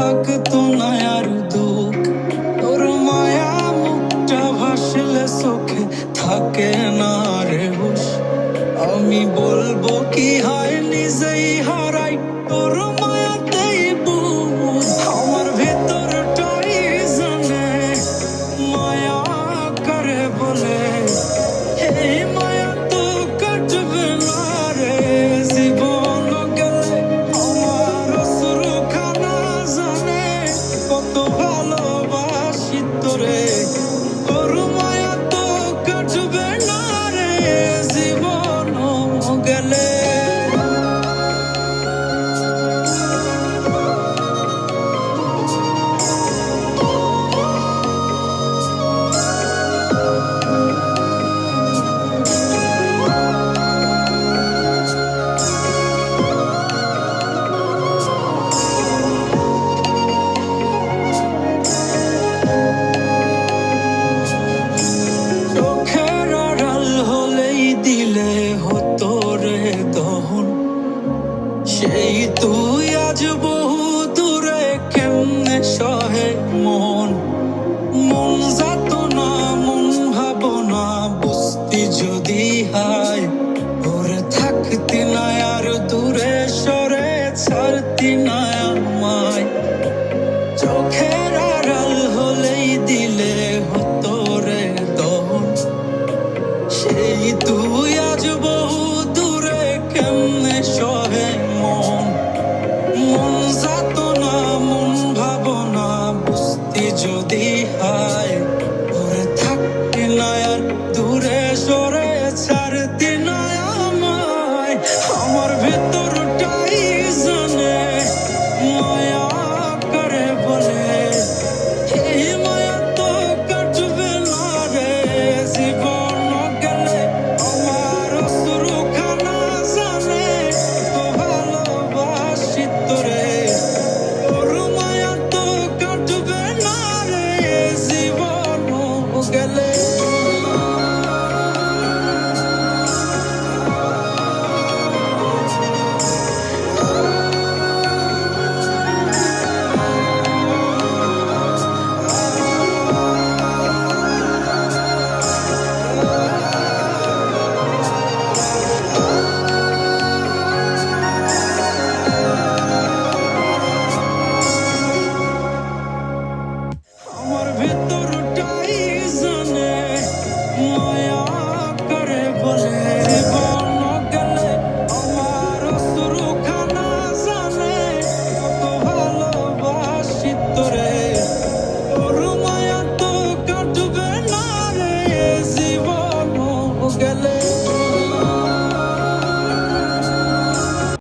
থাকতো না আর দুঃখ। তোর মায়া মুখটা ভাসলে চোখে থাকে না রে হুশ। আমি বলবো কি হয় নিজেই হারাই তোর মায়াতেই বুঝ। আমার ভেতরটাই জানে মায়া করে বলে, এই মায়া তো কাটবে না রে জীবন গেলে। আমার অশ্রুখানা জানে কত ভালোবাসি তোরে, তোর মায়া তো কাটবে না রে জীবন গেলে। চোখের আড়াল হলেই দিলে হতো রে দহন, সেই তুই আজ বহু দূরে কেমনে সহে মন। মন যাতনা মন ভাবনা বুঝতি যদি হায়, ওরে থাকতি না আর দূরে সরে ছাড়তি না আমায়। চোখের আড়াল হলেই দিলে হতো রে দহন, সেই তুই আজ বহু দূরে কেমনে সহে মন। মন যাতনা মন ভাবনা বুঝতি যদি হায়, ওরে থাকতি না আর দূরে সরে ছাড়তি না আমায়। আমার ভেতরটাই জানে মায়া করে বলে, এই মায়া তো কাটবে না রে জীবন গেলে। আমার অশ্রুখানা জানে তো ভালোবাসি তোরে, তোর মায়া তো কাটবে না রে জীবন গেলে। আমার ভেতরটাই জানে মায়া